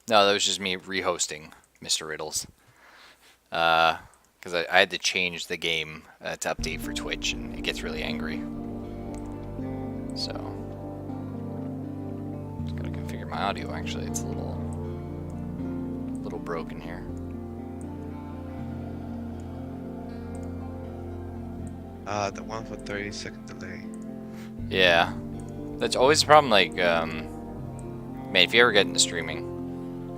No, that was just me rehosting Mr. Riddles. Because I had to change the game to update for Twitch, and it gets really angry. So, just gotta configure my audio. Actually, it's a little broken here. The one for 30-second delay. Yeah, that's always the problem. Like, man, if you ever get into streaming,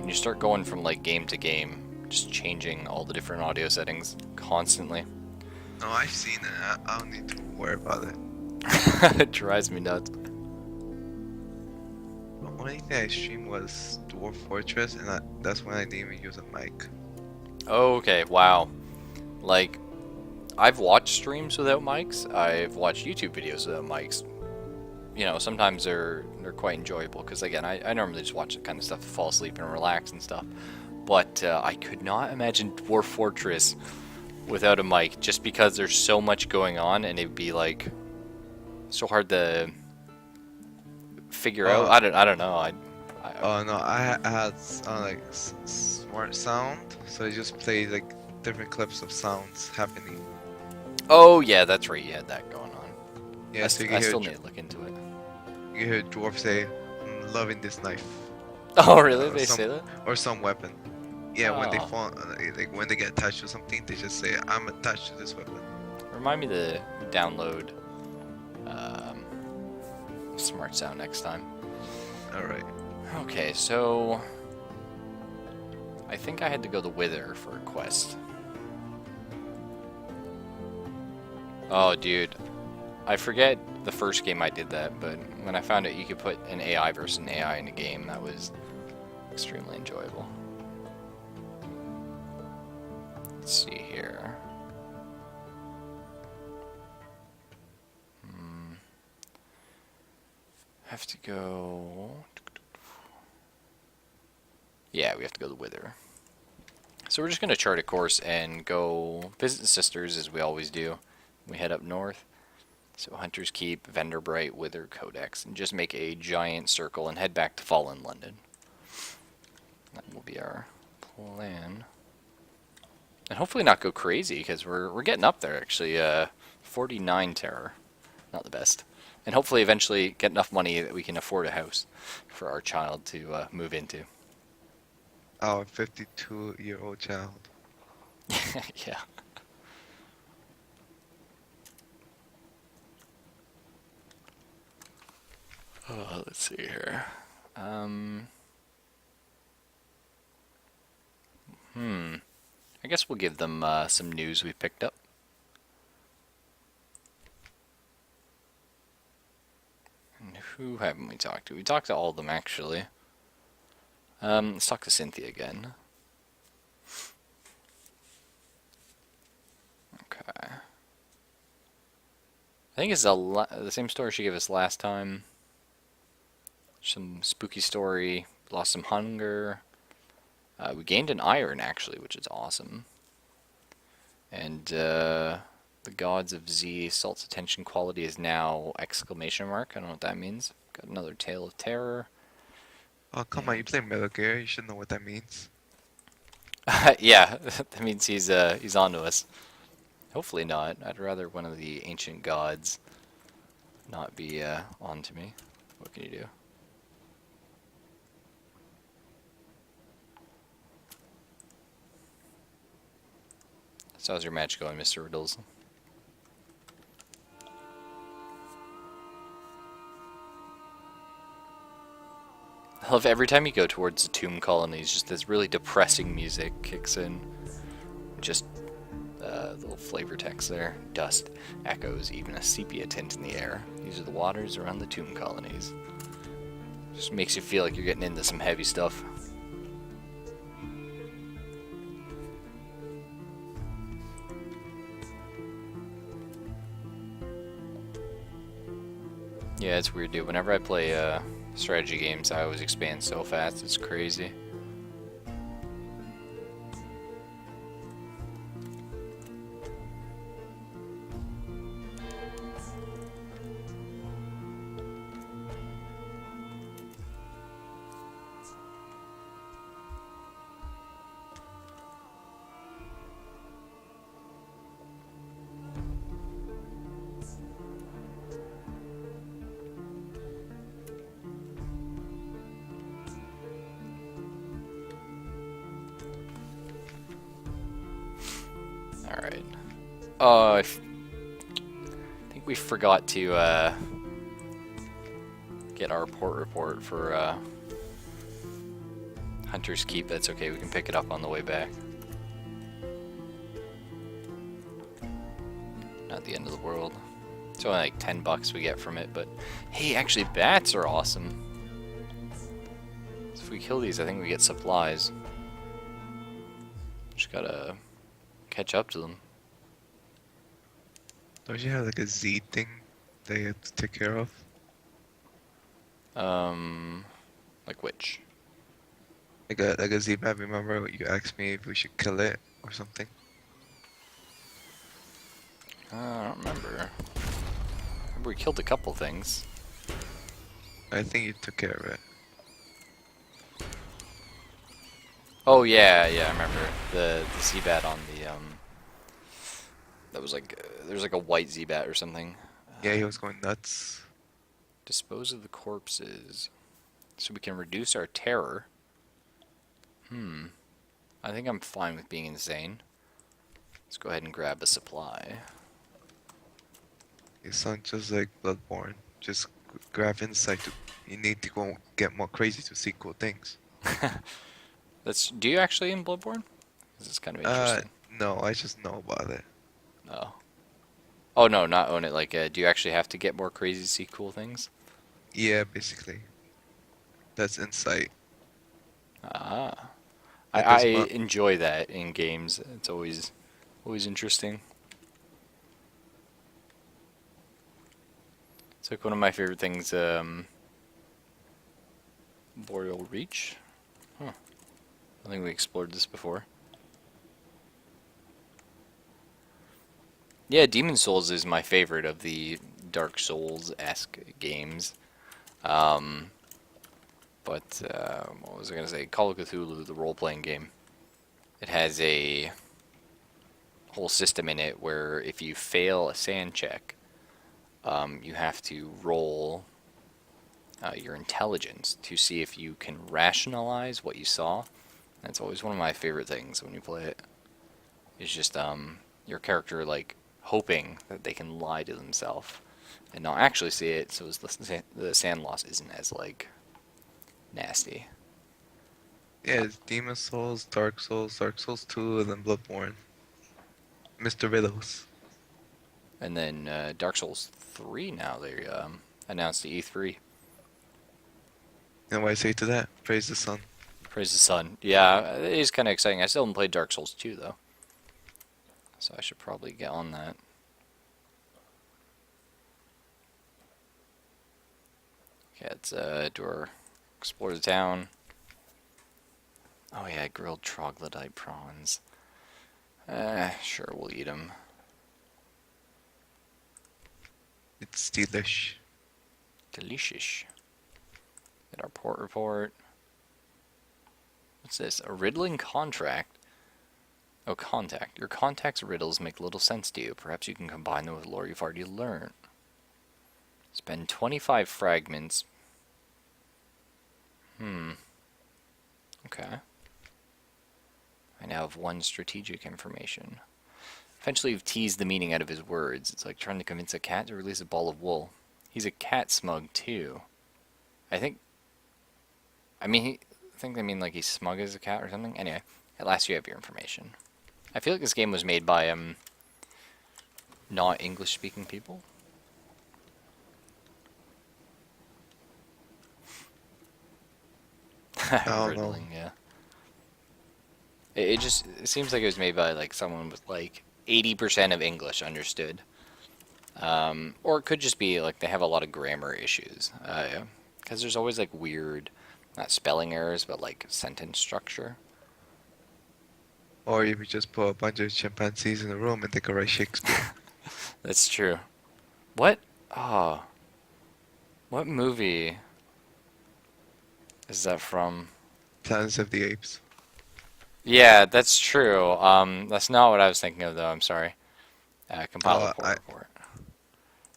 and you start going from like game to game, just changing all the different audio settings constantly. No, I've seen it. I don't need to worry about it. It drives me nuts. The only thing I streamed was Dwarf Fortress, and that's when I didn't even use a mic. Okay, wow. Like, I've watched streams without mics. I've watched YouTube videos without mics. You know, sometimes they're quite enjoyable because again, I normally just watch that kind of stuff to fall asleep and relax and stuff. But I could not imagine Dwarf Fortress without a mic, just because there's so much going on and it'd be like so hard to figure out. I don't know. Oh no, I had like smart sound, so I just played like different clips of sounds happening. Oh yeah, that's right. You had that going on. Yeah, so you can I hear still need to look into it. you hear dwarf say, "Loving this knife," Oh really? or They say that? some weapon. Yeah, when they Oh. fall, like when they get attached to something, they just say, "I'm attached to this weapon." Remind me to download um, Smart Sound next time. All right. Okay, so I think I had to go to Wither for a quest. Oh, dude, I forget the first game I did that, but when I found out you could put an AI versus an AI in a game, that was extremely enjoyable. Let's see here. Have to go. Yeah, we have to go to Wither. So we're just going to chart a course and go visit the sisters as we always do. We head up north. So Hunter's Keep, Venderbright, Wither, Codex, and just make a giant circle and head back to Fallen London. That will be our plan. And hopefully not go crazy, because we're getting up there actually. 49 terror. Not the best. And hopefully eventually get enough money that we can afford a house for our child to move into. Our 52-year-old child. Yeah. Oh, let's see here. I guess we'll give them some news we picked up. And who haven't we talked to? We talked to all of them, actually. Let's talk to Cynthia again. Okay. I think it's the same story she gave us last time. Some spooky story. Lost some hunger. We gained an iron, actually, which is awesome. And the gods of Z, Salt's attention quality is now exclamation mark. I don't know what that means. Got another tale of terror. Oh, come on, you play Metal Gear, you should know what that means. Yeah, that means he's on to us. Hopefully not. I'd rather one of the ancient gods not be on to me. What can you do? So how's your match going, Mr. Riddles? I love every time you go towards the tomb colonies, just this really depressing music kicks in. Just little flavor text there. Dust, echoes, even a sepia tint in the air. These are the waters around the tomb colonies. Just makes you feel like you're getting into some heavy stuff. Yeah, it's weird, dude. Whenever I play strategy games, I always expand so fast. It's crazy. think we forgot to get our port report for Hunter's Keep. That's okay, we can pick it up on the way back. Not the end of the world. It's only like $10 we get from it, but hey, actually bats are awesome. So if we kill these, I think we get supplies. Just gotta catch up to them. Don't you have like a Z thing that you have to take care of? Like which? Like a Z map. Remember you asked me if we should kill it or something? I don't remember. We killed a couple things. I think you took care of it. Oh yeah, yeah, I remember the Z-bat on the That was like there's like a white Z-bat or something. Yeah, he was going nuts. Dispose of the corpses, so we can reduce our terror. I think I'm fine with being insane. Let's go ahead and grab a supply. It sounds just like Bloodborne. Just grab insight to. You need to go get more crazy to see cool things. Do you actually in Bloodborne? This is kind of interesting. No, I just know about it. Oh. Oh no, not own it. Like, do you actually have to get more crazy to see cool things? Yeah, basically. That's insight. Ah. Like I this month. enjoy that in games. It's always interesting. It's like one of my favorite things, Boreal Reach. Huh. I think we explored this before. Yeah, Demon Souls is my favorite of the Dark Souls-esque games. But what was I gonna say? Call of Cthulhu, the role-playing game. It has a whole system in it where if you fail a sand check, you have to roll your intelligence to see if you can rationalize what you saw. That's always one of my favorite things when you play it. It's just your character like hoping that they can lie to themselves and not actually see it, so the sand loss isn't as like nasty. Yeah, it's Demon Souls, Dark Souls 2, and then Bloodborne. Mr. Riddles. And then Dark Souls 3 now they announced the E3. And what I say to that? Praise the sun. Praise the sun. Yeah, it is kind of exciting. I still haven't played Dark Souls 2 though, so I should probably get on that. Okay, let's explore the town. Oh yeah, grilled troglodyte prawns. Sure, we'll eat them. It's delish. Delicious. Get our port report. What's this? A riddling contract? Oh, contact. Your contact's riddles make little sense to you. Perhaps you can combine them with lore you've already learned. Spend 25 fragments. Okay. I now have 1 strategic information. Eventually you've teased the meaning out of his words. It's like trying to convince a cat to release a ball of wool. He's a cat smug too. I think they mean like he's smug as a cat or something. Anyway, at last you have your information. I feel like this game was made by not English speaking people. I don't know. Riddling, yeah. It seems like it was made by like someone with like 80% of English understood. Or it could just be like they have a lot of grammar issues. Because there's always like weird, not spelling errors, but like sentence structure. Or if you just put a bunch of chimpanzees in a room and they can write Shakespeare. That's true. What? Oh. What movie is that from? Planet of the Apes. Yeah, that's true. That's not what I was thinking of, though. I'm sorry. Compile Oh, report. Report.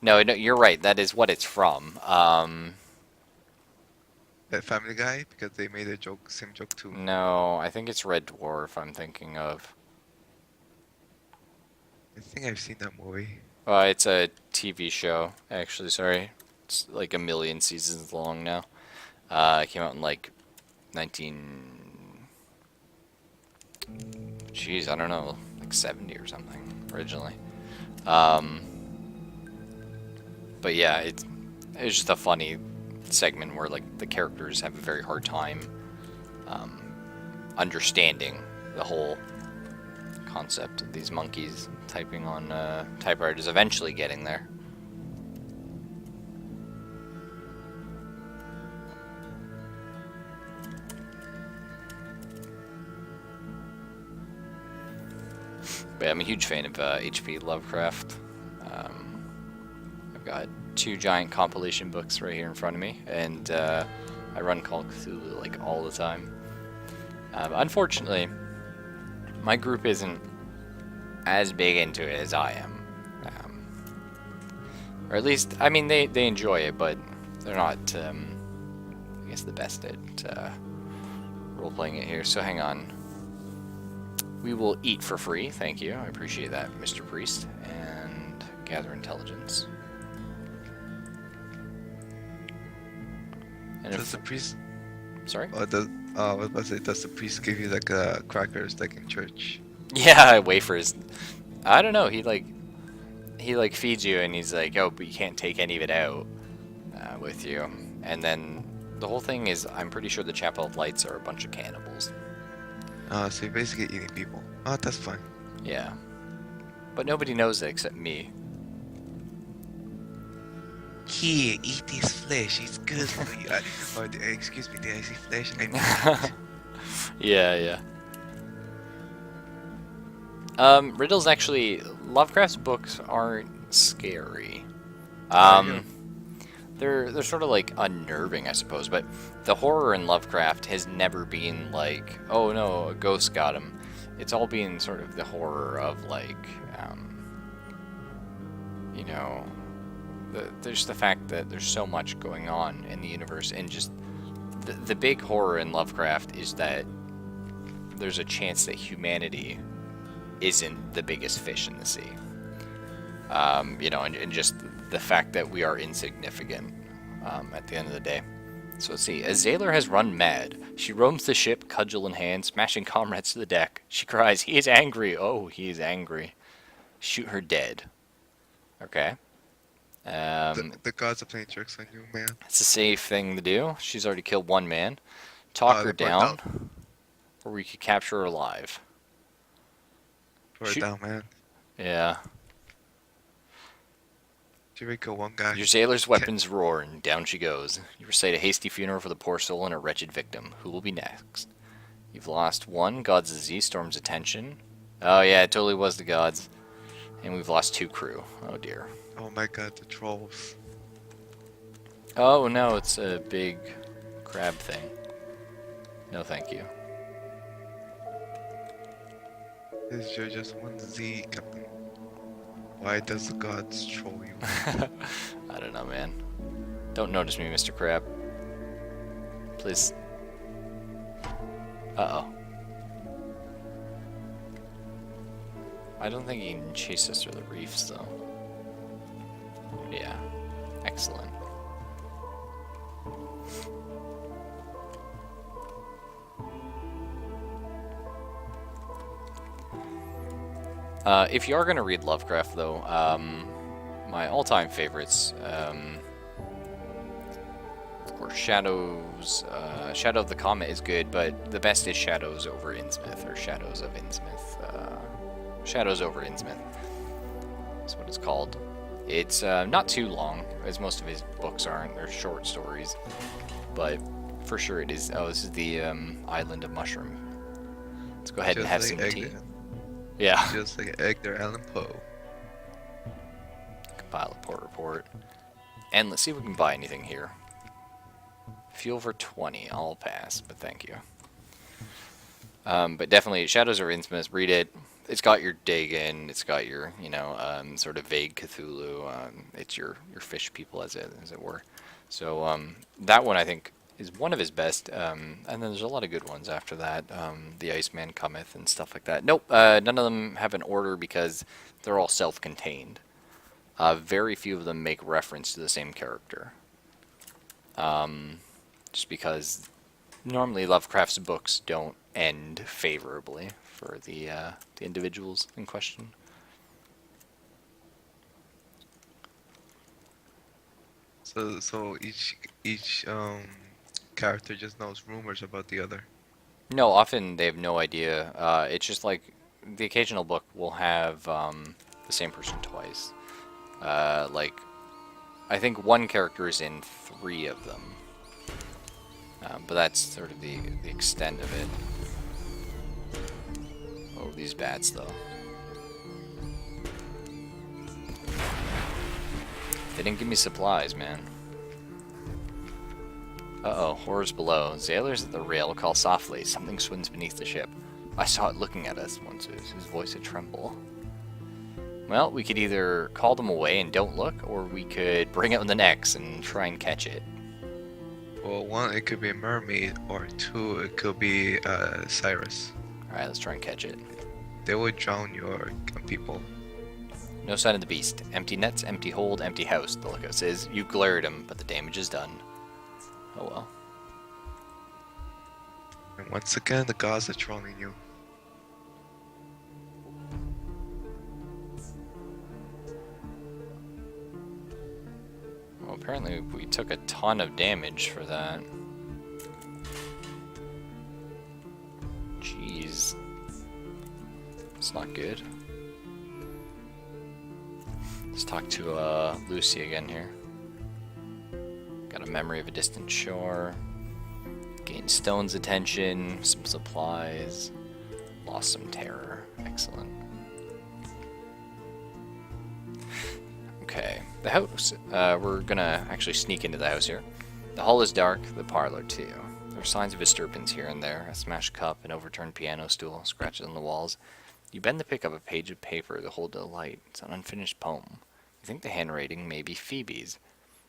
No, you're right. That is what it's from. that Family Guy, because they made a joke, same joke too. No, I think it's Red Dwarf I'm thinking of. I think I've seen that movie. It's a TV show, actually. Sorry, it's like a million seasons long now. It came out in like 19. Jeez, I don't know, like 70 or something originally. Um, but yeah, it's just a funny segment where like the characters have a very hard time understanding the whole concept of these monkeys typing on typewriters, eventually getting there. But yeah, I'm a huge fan of H.P. Lovecraft. I've got 2 giant compilation books right here in front of me, and I run Call of Cthulhu like all the time. Unfortunately, my group isn't as big into it as I am. Or at least, I mean, they enjoy it, but they're not, I guess, the best at role-playing it here. So hang on. We will eat for free, thank you. I appreciate that, Mr. Priest. And gather intelligence. And Does the priest? Sorry? I was about to say, does the priest give you like crackers like in church? Yeah, wafers. I don't know. He like feeds you, and he's like, "Oh, but you can't take any of it out with you." And then the whole thing is, I'm pretty sure the Chapel of Lights are a bunch of cannibals. So you're basically eating people. Oh, that's fine. Yeah, but nobody knows that except me. Here, eat this flesh. It's good for you. Excuse me, did I see flesh? I mean, Yeah. Riddles actually, Lovecraft's books aren't scary. They're sort of like unnerving, I suppose. But the horror in Lovecraft has never been like, oh no, a ghost got him. It's all been sort of the horror of like, you know, there's the fact that there's so much going on in the universe, and just the big horror in Lovecraft is that there's a chance that humanity isn't the biggest fish in the sea. You know, and just the fact that we are insignificant at the end of the day. So let's see. Azalor has run mad. She roams the ship, cudgel in hand, smashing comrades to the deck. She cries, "He is angry! Oh, he is angry. Shoot her dead." Okay. the gods are playing tricks on you, man. It's a safe thing to do. She's already killed 1 man. Talk her They put it down, or we could capture her alive. Put it Shoot. down, man. Yeah. She may kill one guy. Your sailor's weapons roar, and down she goes. You recite a hasty funeral for the poor soul and her wretched victim. Who will be next? You've lost 1. God's disease storms attention. Oh yeah, it totally was the gods. And we've lost 2 crew. Oh dear. Oh my god, the trolls. Oh no, it's a big crab thing. No thank you. Is your just 1Z, Captain? Why does the gods troll you? I don't know, man. Don't notice me, Mr. Crab. Please. Uh-oh. I don't think he can chase us through the reefs, though. Yeah. Excellent. If you are going to read Lovecraft, though, my all-time favorites, of course, Shadows. Shadow of the Comet is good, but the best is Shadows over Innsmouth, or Shadows of Innsmouth. Shadows over Innsmouth. That's what it's called. It's not too long, as most of his books aren't. They're short stories, but for sure it is. Oh, this is the Island of Mushroom. Let's go ahead and have some tea. Yeah. Just like Edgar Allan Poe. Compile a port report. And let's see if we can buy anything here. Fuel for 20. I'll pass, but thank you. But definitely, Shadows of Innsmouth, read it. It's got your Dagon, it's got your, you know, sort of vague Cthulhu. It's your fish people, as it were. So that one, I think, is one of his best, and then there's a lot of good ones after that. The Iceman Cometh and stuff like that. Nope, none of them have an order because they're all self-contained. Very few of them make reference to the same character. Just because normally Lovecraft's books don't end favorably for the individuals in question. So each character just knows rumors about the other. No, often they have no idea. It's just like the occasional book will have the same person twice. Like, I think one character is in 3 of them. But that's sort of the extent of it. Oh, these bats, though. They didn't give me supplies, man. Uh-oh, horrors below. Sailors at the rail call softly. Something swims beneath the ship. I saw it looking at us once. His voice a tremble. Well, we could either call them away and don't look, or we could bring it on the necks and try and catch it. Well, one, it could be a mermaid, or two, it could be Cyrus. Alright, let's try and catch it. They would drown your people. No sign of the beast. Empty nets, empty hold, empty house, the lookout says. You glared him, but the damage is done. Oh well. And once again, the gods are trolling you. Well, apparently we took a ton of damage for that. Jeez. It's not good. Let's talk to Lucy again here. Got a memory of a distant shore. Gained Stone's attention, some supplies. Lost some terror. Excellent. Okay, the house. We're gonna actually sneak into the house here. The hall is dark, the parlor too. There are signs of disturbance here and there. A smashed cup, an overturned piano stool, scratches on the walls. You bend to pick up a page of paper to hold to the light. It's an unfinished poem. You think the handwriting may be Phoebe's.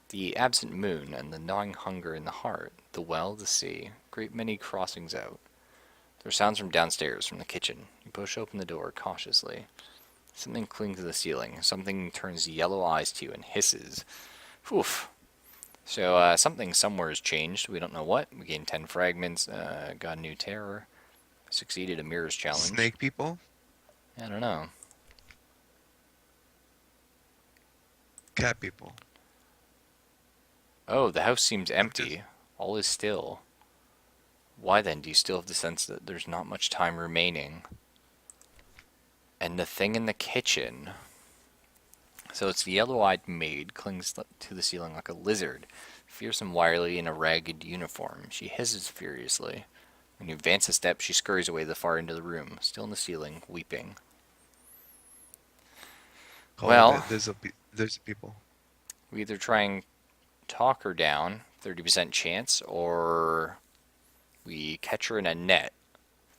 The absent moon and the gnawing hunger in the heart, the well, the sea, great many crossings out. There are sounds from downstairs, from the kitchen. You push open the door cautiously. Something clings to the ceiling. Something turns yellow eyes to you and hisses. Oof. So something somewhere has changed. We don't know what. We gained 10 fragments. Got a new terror. Succeeded a mirror's challenge. Snake people? I don't know. Cat people. Oh, the house seems empty. All is still. Why then do you still have the sense that there's not much time remaining? And the thing in the kitchen. So it's the yellow-eyed maid, clings to the ceiling like a lizard, fearsome wirely in a ragged uniform. She hisses furiously. When you advance a step, she scurries away to the far end of the room, still in the ceiling, weeping. Oh, Well, there's people. we either try and talk her down, 30% chance, or we catch her in a net,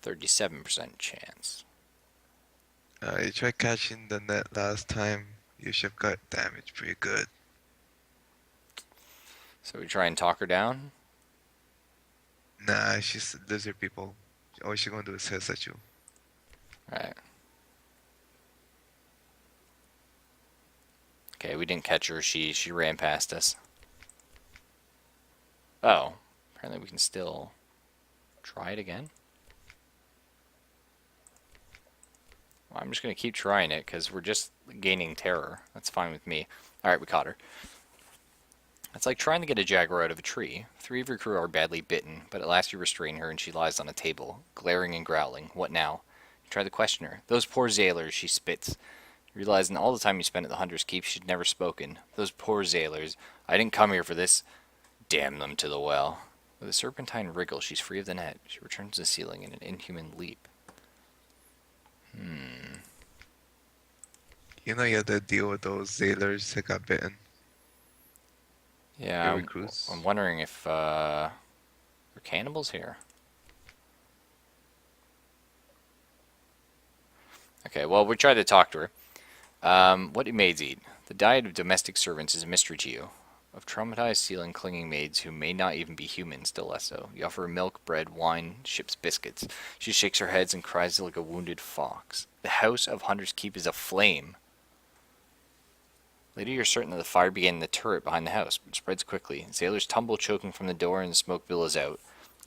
37% chance. You tried catching the net last time. You should have got damaged pretty good. So we try and talk her down? Nah, she's lizard people. All she's gonna do is hiss at you. Right. Okay, we didn't catch her. She ran past us. Oh, apparently we can still try it again. Well, I'm just going to keep trying it because we're just gaining terror. That's fine with me. Alright, we caught her. It's like trying to get a jaguar out of a tree. 3 of your crew are badly bitten, but at last you restrain her and she lies on a table, glaring and growling. What now? You try to question her. Those poor sailors, she spits. Realizing all the time you spent at the Hunter's Keep, she'd never spoken. Those poor sailors. I didn't come here for this. Damn them to the well. With a serpentine wriggle, she's free of the net. She returns to the ceiling in an inhuman leap. You know you have to deal with those sailors that got bitten. Yeah, Your recruits. I'm wondering if there are cannibals here. Okay, well, we tried to talk to her. What do maids eat? The diet of domestic servants is a mystery to you. of traumatized seal and clinging maids who may not even be human, still less so. You offer her milk, bread, wine, ships biscuits. She shakes her head and cries like a wounded fox. The house of Hunter's Keep is aflame. Later, you're certain that the fire began in the turret behind the house, but spreads quickly. Sailors tumble choking from the door, and the smoke billows out.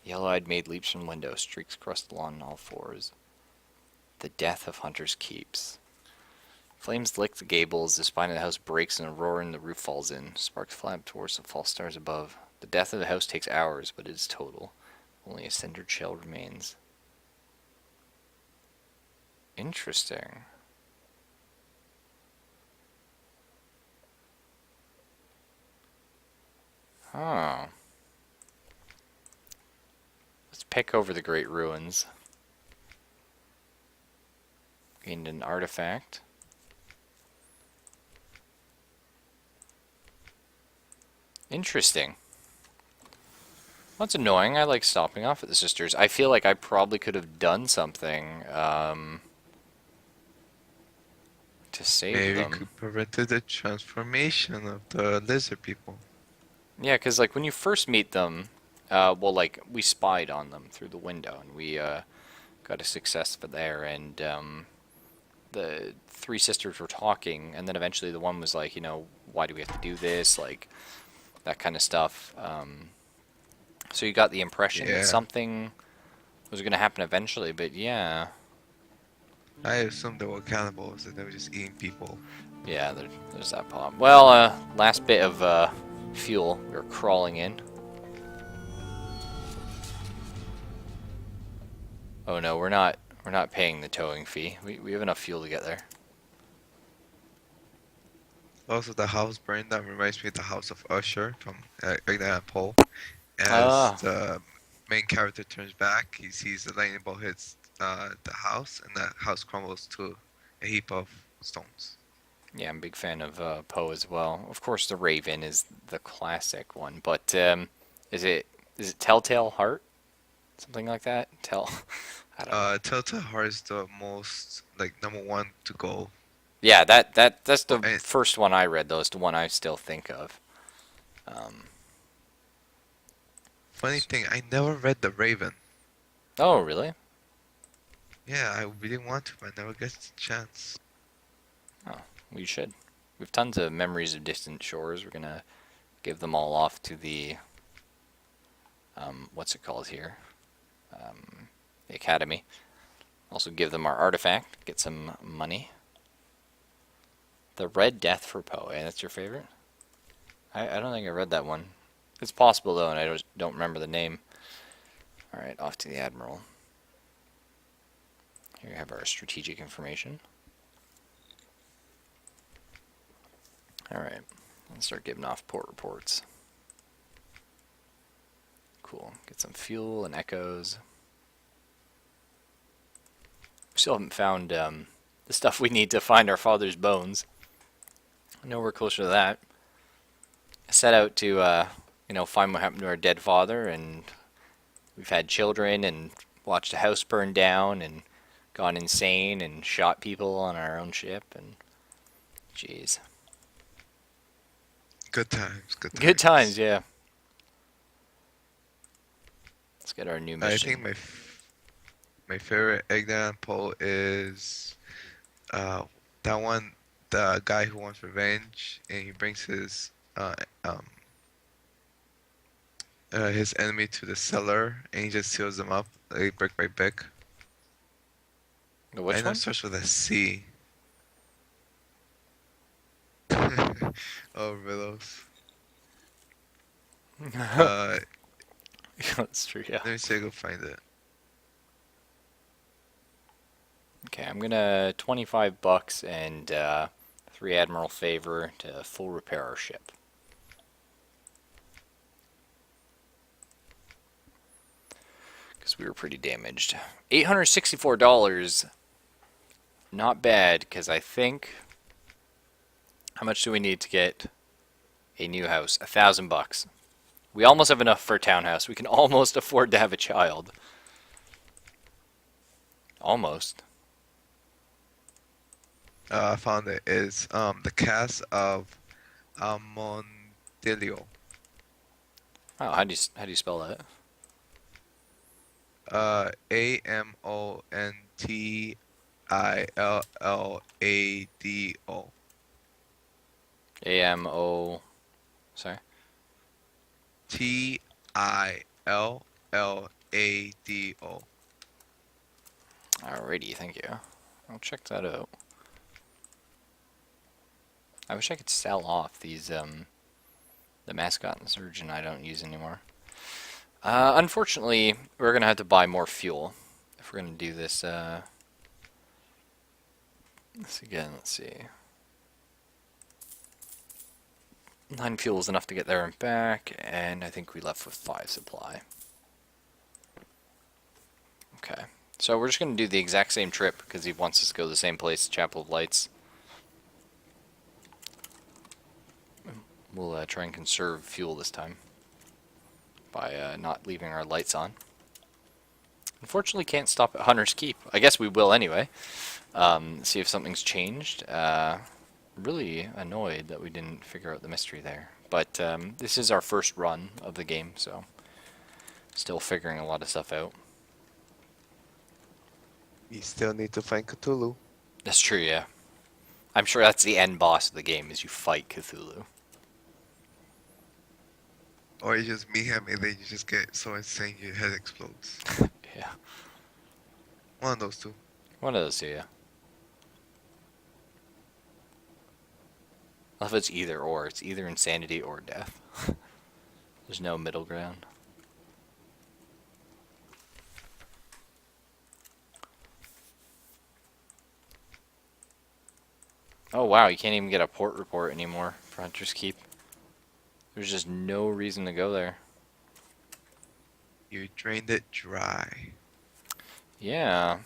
The yellow-eyed maid leaps from the window, streaks across the lawn on all fours. The death of Hunter's Keeps. Flames lick the gables, the spine of the house breaks, and a roar in the roof falls in. Sparks flap towards the false stars above. The death of the house takes hours, but it is total. Only a cindered shell remains. Interesting. Huh. Let's pick over the great ruins. Gained an artifact. Interesting. That's annoying. I like stopping off at the sisters. I feel like I probably could have done something to save Maybe them. could prevented the transformation of the lizard people. Yeah, because like when you first meet them, well, like we spied on them through the window, and we got a success for there, and the three sisters were talking, and then eventually the one was like, you know, why do we have to do this? Like that kind of stuff. So you got the impression that Yeah, something was going to happen eventually, but yeah, I assumed they were cannibals and they were just eating people. yeah, there's that pop. Well, last bit of fuel. We're crawling in. Oh no, we're not. We're not paying the towing fee. We have enough fuel to get there. Also, the house burned down reminds me of the house of Usher from Edgar Allan Poe. As Ah, the main character turns back, he sees the lightning bolt hits the house, and the house crumbles to a heap of stones. yeah, I'm a big fan of Poe as well. Of course, the Raven is the classic one, but is it is it Telltale Heart? Something like that? I don't know. Telltale Heart is the most like number one to go. Yeah, that's the And first one I read though. It's the one I still think of. funny thing, I never read The Raven. Oh, really? Yeah, I really want to, but I never get the chance. Oh, we should. We have tons of memories of distant shores. We're gonna give them all off to the what's it called here? The Academy. Also give them our artifact. Get some money. The Red Death for Poe. Eh, that's your favorite? I don't think I read that one. It's possible though, and I don't remember the name. All right, off to the Admiral. Here we have our strategic information. All right, let's start giving off port reports. Cool. Get some fuel and echoes. We still haven't found the stuff we need to find our father's bones. I know we're closer to that. I set out to, find what happened to our dead father, and we've had children and watched a house burn down and gone insane and shot people on our own ship, and jeez. Good times, good Good times, times. yeah. Let's get our new I think mission. my favorite Edgar Allan Poe is uh that one, the guy who wants revenge, and he brings his enemy to the cellar, and he just seals them up like brick by brick. I Which know it one? starts with a C. Oh, riddles. Uh, That's true, yeah. Let me see if I can find it. Okay, I'm gonna 25 bucks and 3 Admiral favor to full repair our ship. Because we were pretty damaged. $864. Not bad, because I think. How much do we need to get a new house? $1,000. We almost have enough for a townhouse. We can almost afford to have a child. Almost. I found it. It's the cast of Amonteon Amontillo. Oh, how do you spell that? Amontilado. A-M-O... Sorry. Tillado. Alrighty, thank you. I'll check that out. I wish I could sell off these, the mascot and surgeon I don't use anymore. Unfortunately, we're going to have to buy more fuel if we're going to do this, this again, let's see. 9 fuel is enough to get there and back, and I think we left with 5 supply. Okay, so we're just going to do the exact same trip because he wants us to go to the same place, Chapel of Lights. We'll try and conserve fuel this time by not leaving our lights on. Unfortunately, can't stop at Hunter's Keep. I guess we will anyway. See if something's changed. Really annoyed that we didn't figure out the mystery there. But this is our first run of the game, so still figuring a lot of stuff out. You still need to find Cthulhu. That's true, yeah. I'm sure that's the end boss of the game, is you fight Cthulhu. Or you just meet him and then you just get so insane your head explodes. Yeah. One of those two. One of those two, yeah. I love it's either or. It's either insanity or death. There's no middle ground. Oh wow, you can't even get a port report anymore for Hunter's Keep. There's just no reason to go there. You drained it dry. Yeah.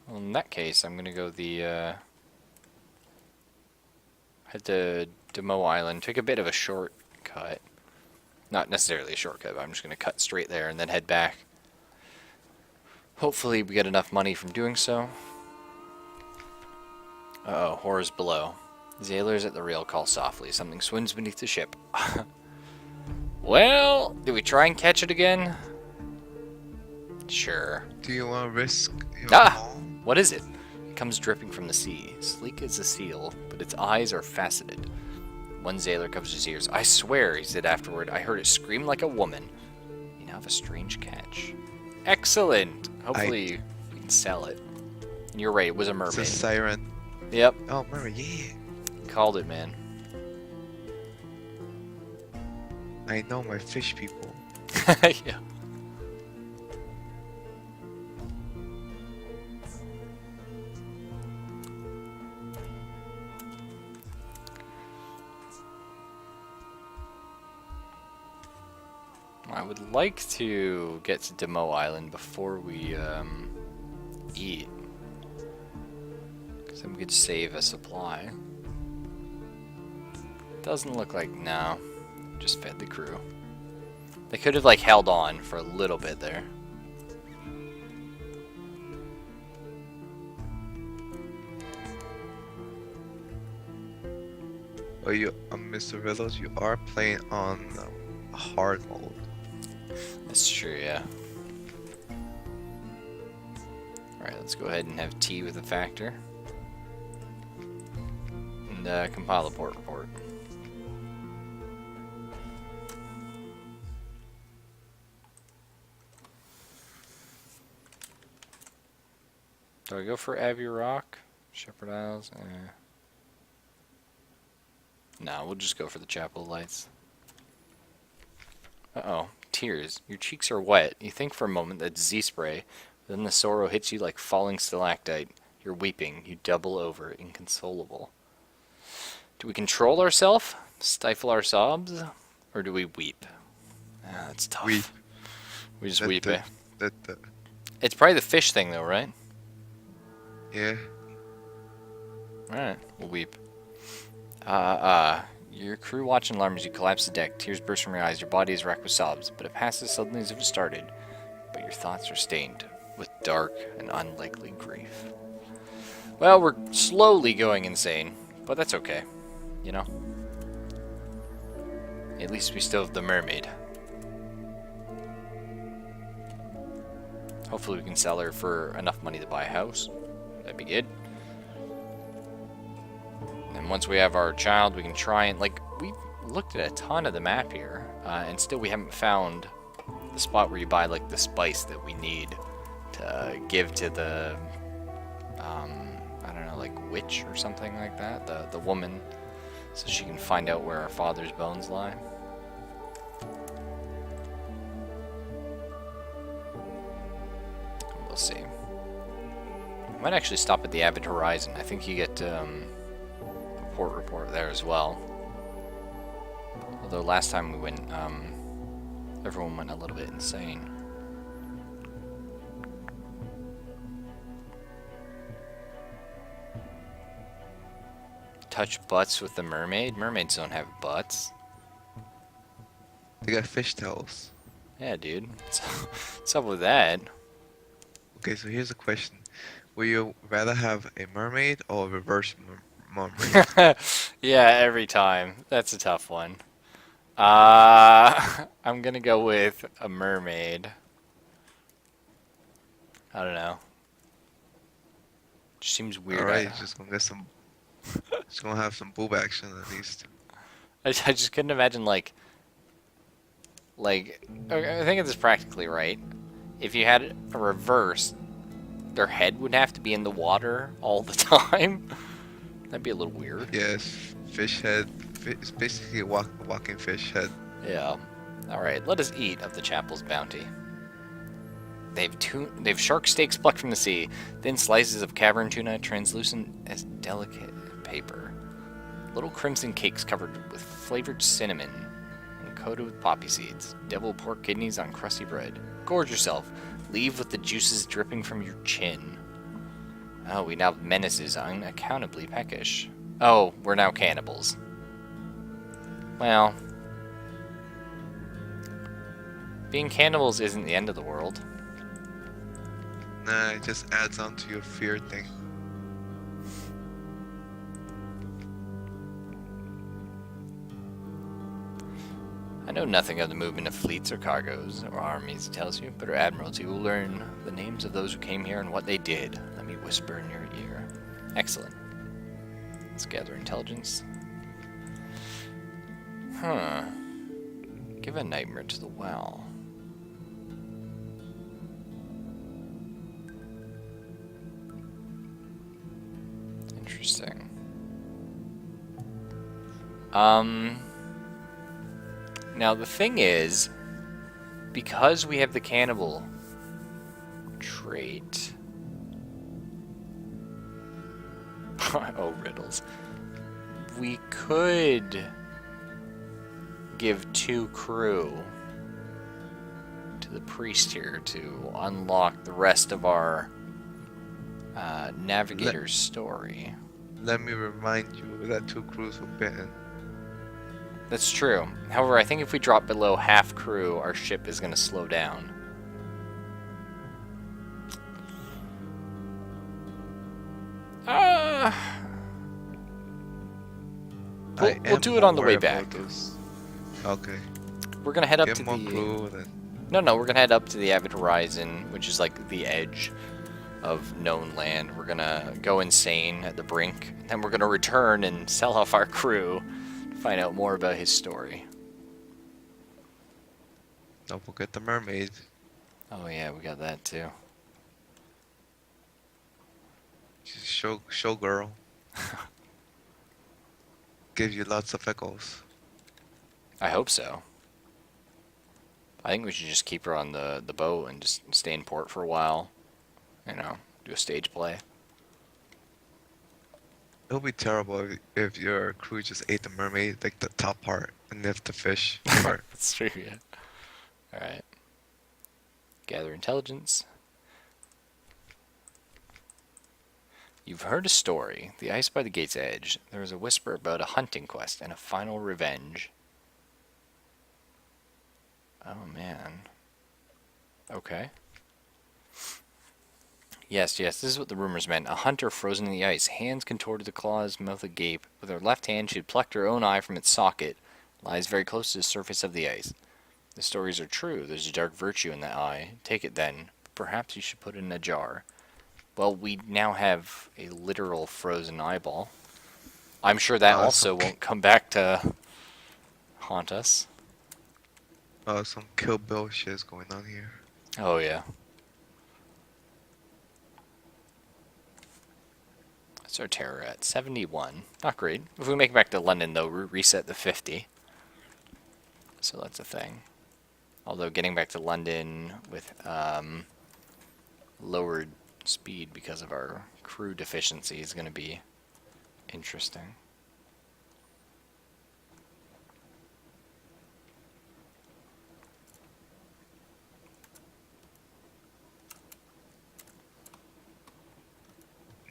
Well, in that case, I'm gonna go the, head to Demo Island, take a bit of a shortcut. Not necessarily a shortcut, but I'm just gonna cut straight there and then head back. Hopefully we get enough money from doing so. Uh-oh, horrors below. Sailors at the rail call softly. Something swims beneath the ship. Well, do we try and catch it again? Sure. Do you want to risk your Ah! What is it? It comes dripping from the sea. Sleek as a seal, but its eyes are faceted. One sailor covers his ears. I swear, he said afterward, I heard it scream like a woman. You now have a strange catch. Excellent! Hopefully we can sell it. And you're right, it was a mermaid. It's a siren. Yep. Oh, mermaid, yeah. Called it, man. I know my fish people. Yeah. I would like to get to Demo Island before we eat. Because then we could save a supply. Doesn't look like, no. Just fed the crew. They could have like held on for a little bit there. Oh, Mr. Villos, you are playing on hard mode. That's true, yeah. Alright, let's go ahead and have tea with the factor. And compile a port report. Do I go for Abbey Rock? Shepherd Isles? No, we'll just go for the Chapel Lights. Uh-oh. Tears. Your cheeks are wet. You think for a moment that's Z-spray. Then the sorrow hits you like falling stalactite. You're weeping. You double over, inconsolable. Do we control ourselves? Stifle our sobs? Or do we weep? Ah, that's tough. Weep. We just weep, eh? That, It's probably the fish thing, though, right? yeah. Alright, we'll weep. Your crew watch and alarm as you collapse the deck. Tears burst from your eyes. Your body is racked with sobs, but it passes suddenly as if it started. But your thoughts are stained with dark and unlikely grief. Well, we're slowly going insane. But that's okay, you know? At least we still have the mermaid. Hopefully we can sell her for enough money to buy a house. That'd be good. And once we have our child, we can try and, like, we've looked at a ton of the map here, and still we haven't found the spot where you buy, like, the spice that we need to give to the, I don't know, like, witch or something like that, the woman, so she can find out where our father's bones lie. We'll see. Might actually stop at the Avid Horizon. I think you get a port report there as well. Although last time we went, everyone went a little bit insane. Touch butts with the mermaid? Mermaids don't have butts. They got fish tails. Yeah, dude. What's up with that? Okay, so here's a question. Would you rather have a mermaid or a reverse mermaid? Yeah, every time. That's a tough one. I'm gonna go with a mermaid. I don't know. Just seems weird. Alright, just gonna get some. Just gonna have some boob action at least. I just couldn't imagine I think it's practically right. If you had a reverse, their head would have to be in the water all the time. That'd be a little weird. Yes, fish head. It's basically a walking fish head. Yeah. All right. Let us eat of the chapel's bounty. They've shark steaks plucked from the sea, thin slices of cavern tuna, translucent as delicate paper, little crimson cakes covered with flavored cinnamon and coated with poppy seeds, deviled pork kidneys on crusty bread. Gorge yourself. Leave with the juices dripping from your chin. Oh, we now have menaces unaccountably peckish. Oh, we're now cannibals. Well, being cannibals isn't the end of the world. Nah, it just adds on to your fear thing. I know nothing of the movement of fleets or cargoes or armies, it tells you, but our admiralty will learn the names of those who came here and what they did. Let me whisper in your ear. Excellent. Let's gather intelligence. Huh. Give a nightmare to the well. Interesting. Now the thing is, because we have the cannibal trait. Oh, riddles. We could give 2 crew to the priest here to unlock the rest of our navigator's story. Let me remind you that 2 crews were bitten. That's true. However, I think if we drop below half crew, our ship is going to slow down. We'll do it on the way back. Okay. We're going to head up Get to more the... crew then. No, we're going to head up to the Avid Horizon, which is like the edge of known land. We're going to go insane at the brink. Then we're going to return and sell off our crew to find out more about his story. Don't forget the mermaid. Oh yeah, we got that too. She's a show girl. Gives you lots of echoes. I hope so. I think we should just keep her on the boat and just stay in port for a while. You know, do a stage play. It would be terrible if your crew just ate the mermaid, like the top part, and left the fish part. That's true, yeah. Alright. Gather intelligence. You've heard a story. The ice by the gate's edge. There is a whisper about a hunting quest and a final revenge. Oh, man. Okay. Yes, yes, this is what the rumors meant. A hunter frozen in the ice, hands contorted to claws, mouth agape. With her left hand, she had plucked her own eye from its socket. Lies very close to the surface of the ice. The stories are true. There's a dark virtue in that eye. Take it then. Perhaps you should put it in a jar. Well, we now have a literal frozen eyeball. I'm sure that Some also won't come back to haunt us. some Kill Bill shit is going on here. Oh, yeah. What's our terror at? 71. Not great. If we make it back to London, though, we reset the 50. So that's a thing. Although getting back to London with lowered speed because of our crew deficiency is going to be interesting.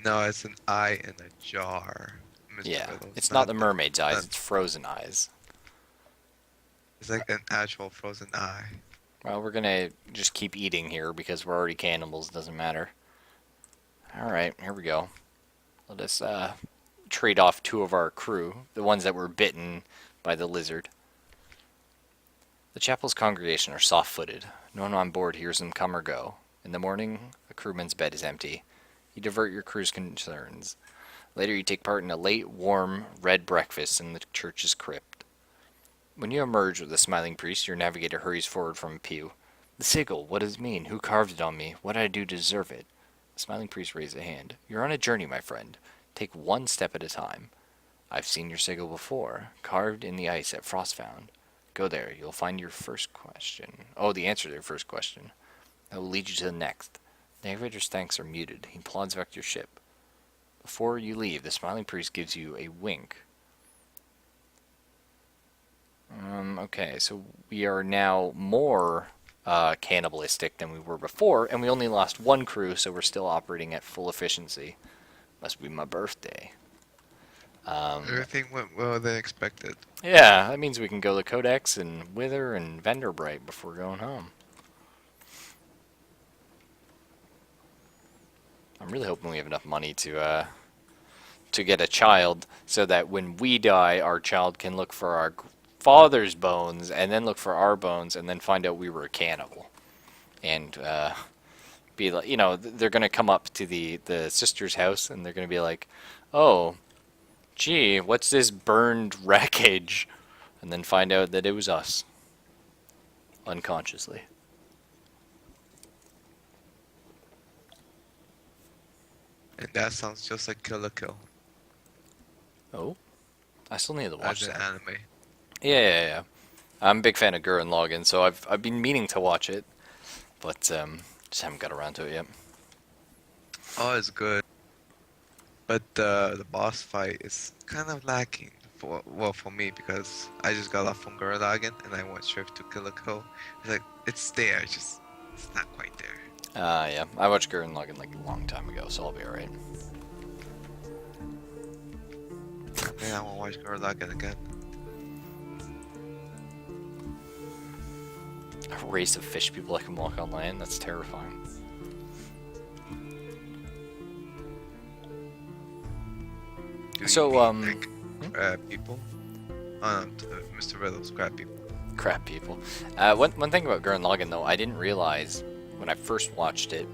No, it's an eye in a jar, Mr. Yeah, Riddles. it's not the That- mermaid's eyes, that- it's frozen eyes. It's like an actual frozen eye. Well, we're gonna just keep eating here because we're already cannibals, doesn't matter. Alright, here we go. Let us trade off two of our crew, the ones that were bitten by the lizard. The chapel's congregation are soft-footed. No one on board hears them come or go. In the morning, a crewman's bed is empty. You divert your crew's concerns. Later, you take part in a late, warm, red breakfast in the church's crypt. When you emerge with the smiling priest, your navigator hurries forward from a pew. The sigil, what does it mean? Who carved it on me? What did I do to deserve it? The smiling priest raises a hand. You're on a journey, my friend. Take one step at a time. I've seen your sigil before, carved in the ice at Frostfound. Go there. You'll find your first question. Oh, the answer to your first question. That will lead you to the next. The navigator's thanks are muted. He plods back to your ship. Before you leave, the smiling priest gives you a wink. Okay, so we are now more cannibalistic than we were before, and we only lost one crew, so we're still operating at full efficiency. Must be my birthday. Everything went well than expected. Yeah, that means we can go to Codex and Wither and Vendorbright before going home. I'm really hoping we have enough money to get a child, so that when we die, our child can look for our father's bones, and then look for our bones, and then find out we were a cannibal, and be like, you know, they're gonna come up to the sister's house, and they're gonna be like, "Oh, gee, what's this burned wreckage?" And then find out that it was us, unconsciously. And that sounds just like Kill la Kill Oh, I still need to watch as an that. anime. Yeah. I'm a big fan of Gurren Lagann, so I've been meaning to watch it, but just haven't got around to it yet. Oh, it's good. But the boss fight is kind of lacking. For me, because I just got off from Gurren Lagann and I went straight to Kill la Kill. It's like, it's there, just it's not quite there. Yeah, I watched Gurren Lagann like a long time ago, so I'll be alright. Man, I want to watch Gurren Lagann again. A race of fish people that can walk on land, that's terrifying. Do So, you mean, like, crab people? Mr. Riddle's crab people. Crap people. One thing about Gurren Lagann, though, I didn't realize when I first watched it,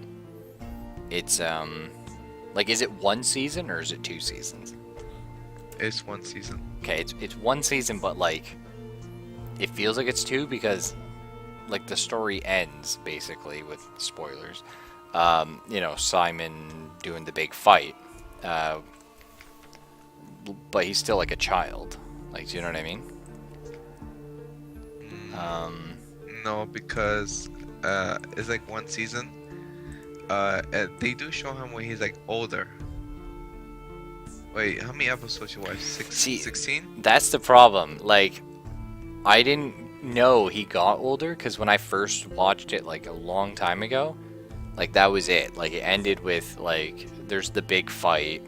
it's, like, is it one season or is it 2 seasons? It's one season. Okay, it's one season, but, like, it feels like it's 2 because, like, the story ends, basically, with spoilers. You know, Simon doing the big fight. But he's still, like, a child. Like, do you know what I mean? No, because it's like one season. And they do show him when he's like older. Wait, how many episodes you watch? See, 16? That's the problem. Like, I didn't know he got older, because when I first watched it, like, a long time ago, like, that was it. Like, it ended with, like, there's the big fight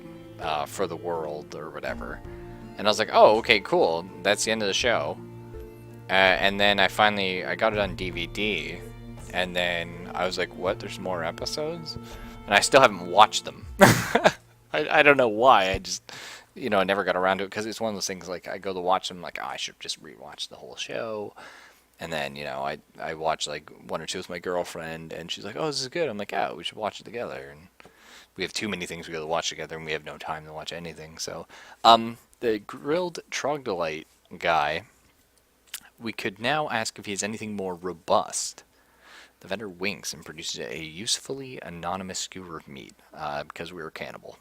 for the world or whatever. And I was like, oh, okay, cool. That's the end of the show. And then I got it on DVD, and then I was like, what? There's more episodes? And and I still haven't watched them. I don't know why. I just, I never got around to it because it's one of those things like I go to watch them, like, oh, I should just rewatch the whole show. And then, I watch like one or two with my girlfriend, and she's like, oh, this is good. I'm like, oh, we should watch it together. And we have too many things we got to watch together, and we have no time to watch anything. So, the grilled troglodyte guy, we could now ask if he has anything more robust. The vendor winks and produces a usefully anonymous skewer of meat, because we were cannibal.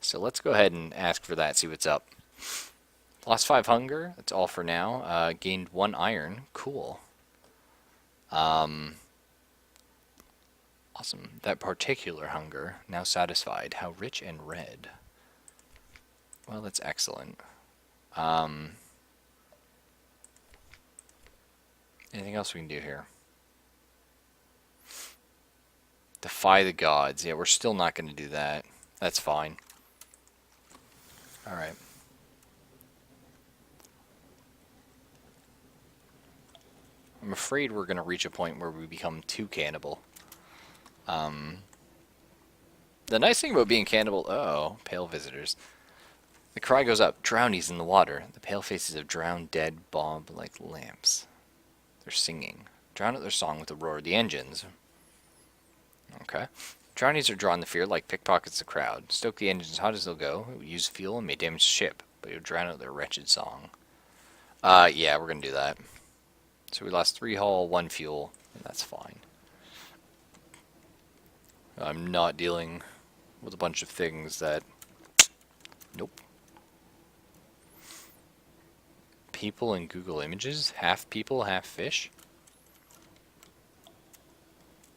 So let's go ahead and ask for that, see what's up. Lost 5 hunger, that's all for now. Gained 1 iron, cool. Awesome. That particular hunger, now satisfied. How rich and red. Well, that's excellent. Anything else we can do here? Defy the gods. Yeah, we're still not going to do that. That's fine. Alright. I'm afraid we're going to reach a point where we become too cannibal. The nice thing about being cannibal... Oh, pale visitors. The cry goes up. Drownies in the water. The pale faces of drowned dead bob like lamps. They're singing. Drown out their song with the roar of the engines. Okay. Drownies are drawn to fear like pickpockets the crowd. Stoke the engines as hot as they'll go. It will use fuel and may damage the ship, but it'll drown out their wretched song. Yeah, we're going to do that. So we lost 3 hull, 1 fuel, and that's fine. I'm not dealing with a bunch of things that... Nope. People in Google Images? Half people, half fish?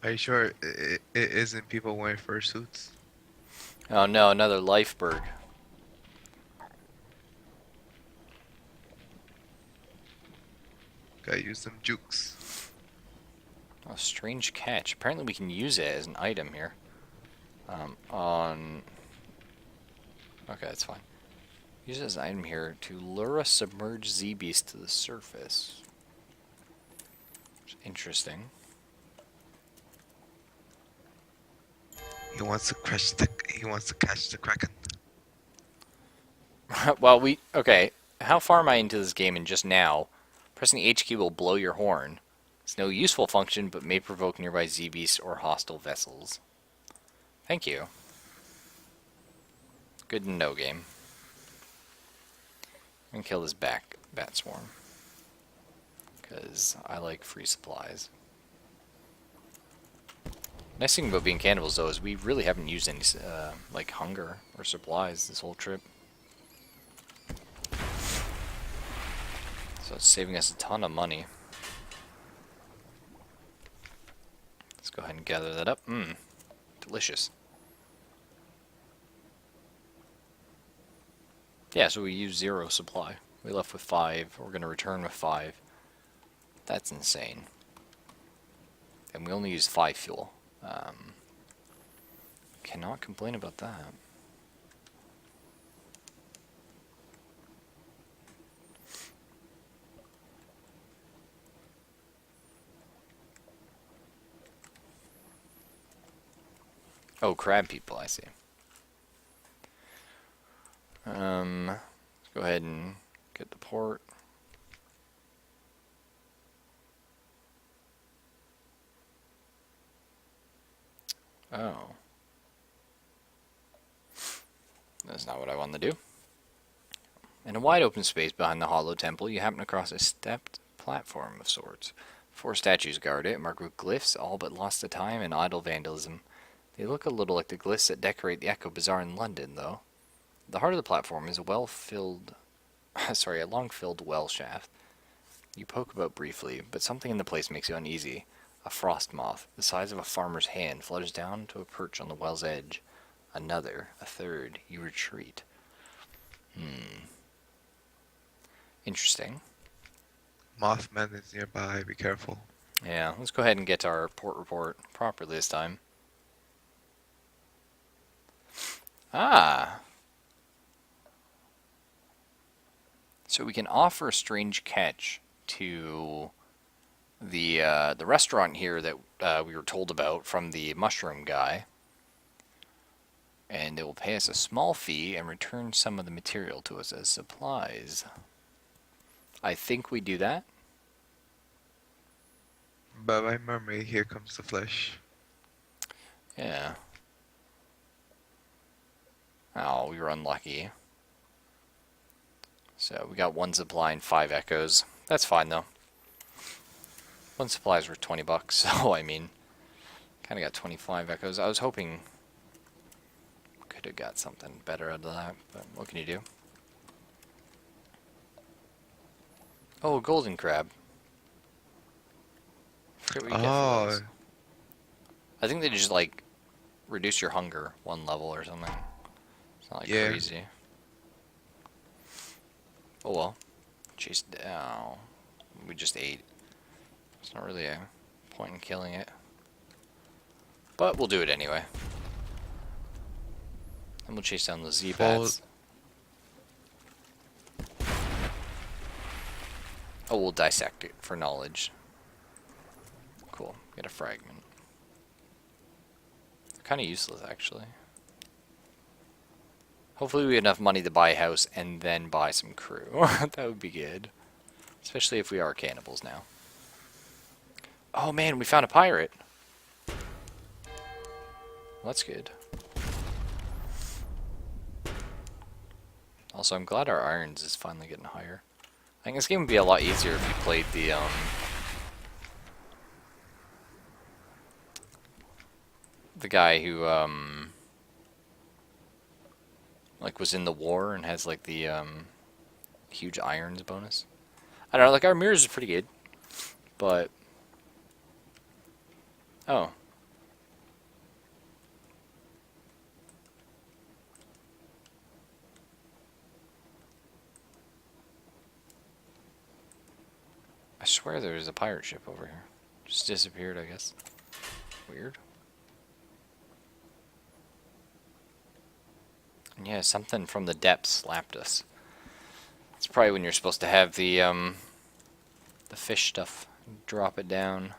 Are you sure it isn't people wearing fursuits? Oh no, another lifeberg. Gotta use some jukes. Oh, strange catch. Apparently we can use it as an item here. Okay, that's fine. Use it as an item here to lure a submerged Z-beast to the surface. Interesting. He wants to catch the Kraken. Well, okay. How far am I into this game? And just now, pressing the H key will blow your horn. It's no useful function, but may provoke nearby Z-beasts or hostile vessels. Thank you. Good to know, game. I'm gonna kill this bat swarm because I like free supplies. Nice thing about being cannibals, though, is we really haven't used any like hunger or supplies this whole trip. So it's saving us a ton of money. Let's go ahead and gather that up. Mmm, delicious. Yeah, so we used 0 supply. We left with 5. We're going to return with 5. That's insane. And we only used 5 fuel. Cannot complain about that. Oh, crab people, I see. Let's go ahead and get the port. Oh. That's not what I wanted to do. In a wide open space behind the hollow temple, you happen across a stepped platform of sorts. 4 statues guard it, marked with glyphs, all but lost to time and idle vandalism. They look a little like the glyphs that decorate the Echo Bazaar in London, though. The heart of the platform is a a long-filled well shaft. You poke about briefly, but something in the place makes you uneasy. A frost moth, the size of a farmer's hand, flutters down to a perch on the well's edge. Another, a third, you retreat. Interesting. Mothman is nearby, be careful. Yeah, let's go ahead and get our port report properly this time. Ah! So we can offer a strange catch to the restaurant here that we were told about from the mushroom guy. And they will pay us a small fee and return some of the material to us as supplies. I think we do that. Bye bye mermaid, here comes the flesh. Yeah. Oh, we were unlucky. So we got 1 supply and 5 echoes. That's fine though. 1 supply is worth 20 bucks, so I mean, kind of got 25 echoes. I was hoping could have got something better out of that, but what can you do? Oh, golden crab. I forget what you get for Oh, those. I think they just like reduce your hunger 1 level or something. It's not like yeah. crazy. Oh well. Chase down. We just ate. It's not really a point in killing it. But we'll do it anyway. And we'll chase down the Fall. Z-Bats. Oh, we'll dissect it for knowledge. Cool. Get a fragment. They're kind of useless, actually. Hopefully we have enough money to buy a house and then buy some crew. That would be good. Especially if we are cannibals now. Oh man, we found a pirate. Well, that's good. Also, I'm glad our irons is finally getting higher. I think this game would be a lot easier if you played the guy who, like was in the war and has like the, huge irons bonus. I don't know, like our mirrors are pretty good, but... Oh. I swear there was a pirate ship over here. Just disappeared, I guess. Weird. And yeah, something from the depths slapped us. It's probably when you're supposed to have the fish stuff. Drop it down.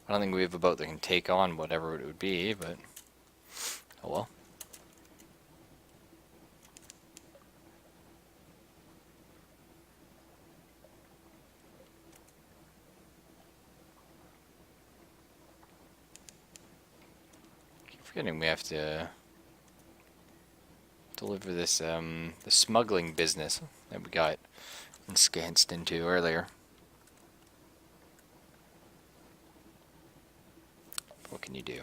I don't think we have a boat that can take on whatever it would be, but... Oh well. Keep forgetting we have to deliver this the smuggling business that we got ensconced into earlier. What can you do?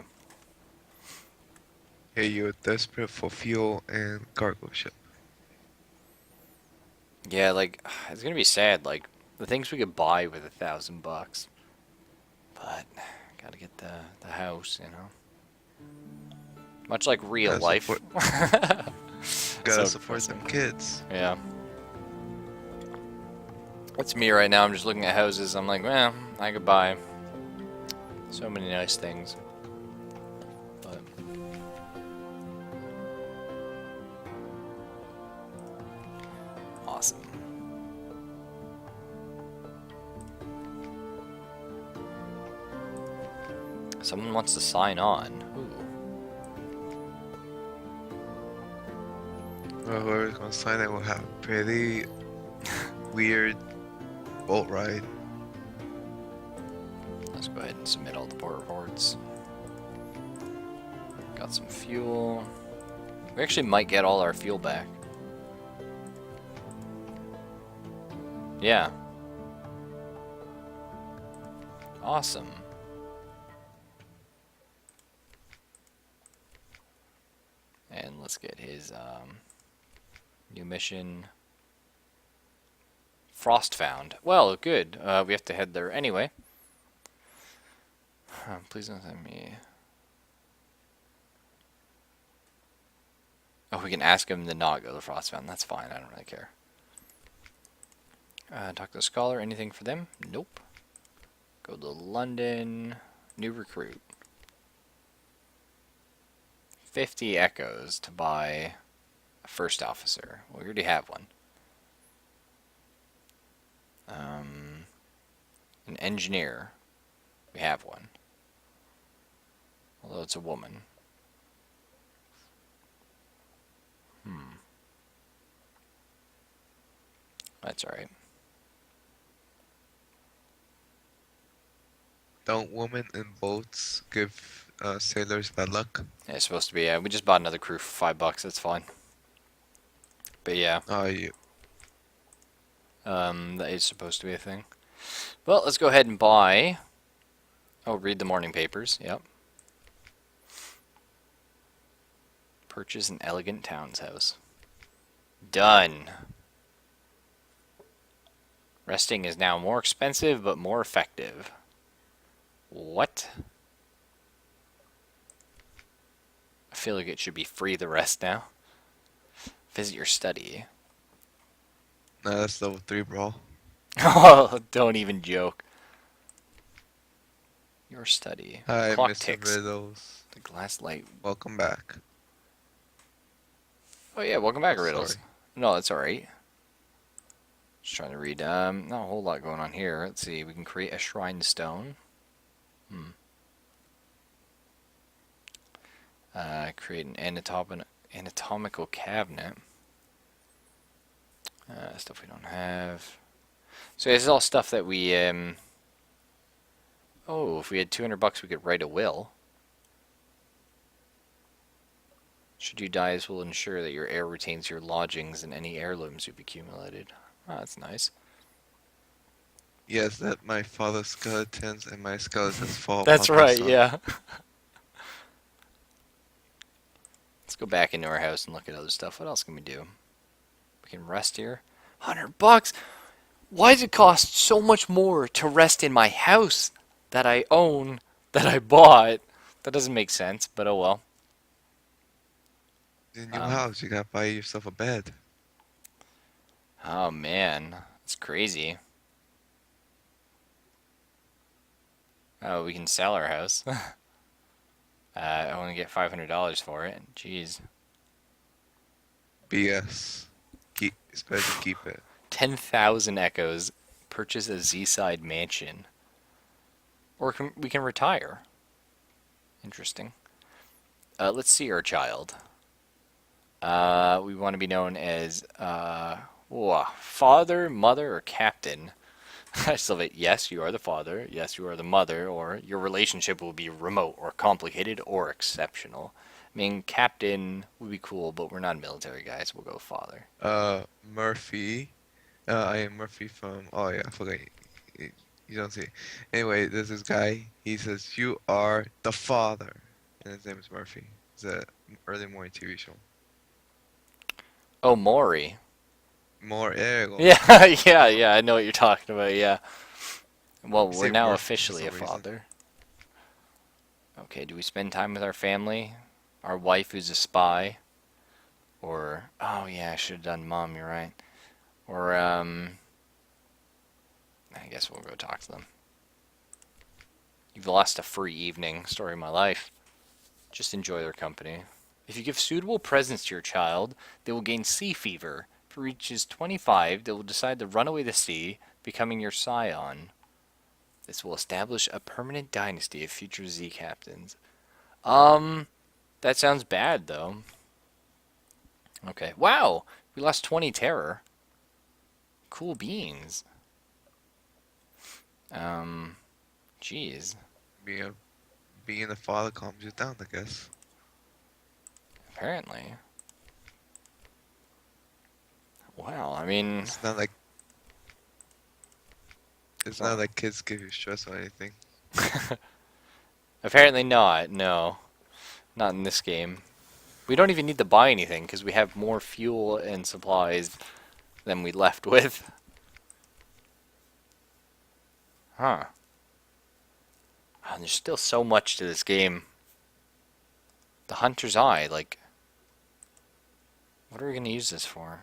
Hey, you're desperate for fuel and cargo ship. Yeah, like it's gonna be sad. Like the things we could buy with $1,000, but gotta get the house, you know. Much like real Gotta life. support, So gotta support depressing. them kids. Yeah. That's me right now. I'm just looking at houses. I'm like, well, I could buy so many nice things. But awesome. Someone wants to sign on. Ooh. Well, whoever's gonna sign it will have a pretty weird boat ride. Let's go ahead and submit all the port reports. Got some fuel. We actually might get all our fuel back. Yeah. Awesome. And let's get his new mission. Frost found. Well, good. We have to head there anyway. Please don't send me. Oh, we can ask him to not go to Frost found. That's fine. I don't really care. Talk to the scholar. Anything for them? Nope. Go to London. New recruit. 50 echoes to buy a first officer. Well, we already have one. An engineer. We have one. Although it's a woman. That's alright. Don't women in boats give sailors bad luck? Yeah, it's supposed to be. Yeah, we just bought another crew for $5. That's fine. But yeah, Oh, you. that is supposed to be a thing. Well, let's go ahead and buy. Oh, read the morning papers. Yep. Purchase an elegant townhouse. Done. Resting is now more expensive but more effective. What? I feel like it should be free the rest now. Visit your study. Nah, that's level 3, bro. Oh, don't even joke. Your study. Hi, Clock Mr. ticks. Riddles. The glass light. Welcome back. Oh yeah, welcome Oh, back, sorry. Riddles. No, that's alright. Just trying to read. Not a whole lot going on here. Let's see. We can create a shrine stone. Create an anatomical cabinet. Stuff we don't have. So this is all stuff that we. Oh, if we had $200, we could write a will. Should you die, this will ensure that your heir retains your lodgings and any heirlooms you've accumulated. Oh, that's nice. Yes, that my father's skeletons and my skeletons fall That's upon my right, son. yeah. Let's go back into our house and look at other stuff. What else can we do? We can rest here. $100? Why does it cost so much more to rest in my house that I own, that I bought? That doesn't make sense, but oh well. In a new Um, house, you gotta buy yourself a bed. oh man, that's crazy. Oh, we can sell our house. I want to get $500 for it. Jeez. BS. It's better to keep it. 10,000 echoes. Purchase a Z-side mansion. Or we can retire. Interesting. Let's see our child. We want to be known as father, mother, or captain. I just love it. Yes, you are the father. Yes, you are the mother. Or your relationship will be remote or complicated or exceptional. I mean, captain would be cool, but we're not military guys. We'll go father. Murphy. I am Murphy from. Oh yeah, I forgot. You, you don't see. Anyway, there's this guy. He says, "You are the father," and his name is Murphy. It's a early morning TV show. Oh, Maury. More, there you go. Yeah, yeah. I know what you're talking about. Yeah. Well, We we're say now Murphy for officially a some reason. father. Okay, do we spend time with our family? Our wife who's a spy? Or, oh yeah, I should have done mom, you're right. Or, I guess we'll go talk to them. You've lost a free evening. Story of my life. Just enjoy their company. If you give suitable presents to your child, they will gain sea fever. If it reaches 25, they will decide to run away to sea, becoming your scion. This will establish a permanent dynasty of future Z captains. Um, that sounds bad though. Okay. Wow, we lost 20 terror. Cool beans. Um, jeez. Being a being a father calms you down, I guess. Apparently. Wow. I mean, It's not like it's well, not like kids give you stress or anything. apparently not. No, not in this game. We don't even need to buy anything because we have more fuel and supplies than we left with. Huh. And there's still so much to this game. The Hunter's Eye, like, what are we going to use this for?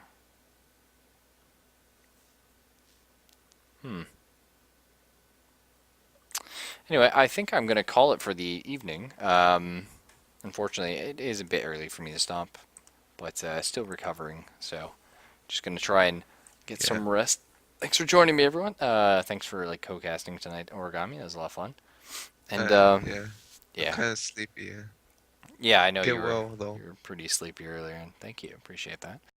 Hmm. Anyway, I think I'm going to call it for the evening. Unfortunately, it is a bit early for me to stop, but still recovering. So, just going to try and get Yeah. some rest. Thanks for joining me, everyone. Thanks for like co-casting tonight, Origami. That was a lot of fun. And Yeah. I'm yeah, kind of sleepy. Yeah. yeah, I know Get well though. you were pretty sleepy earlier, and thank you, appreciate that.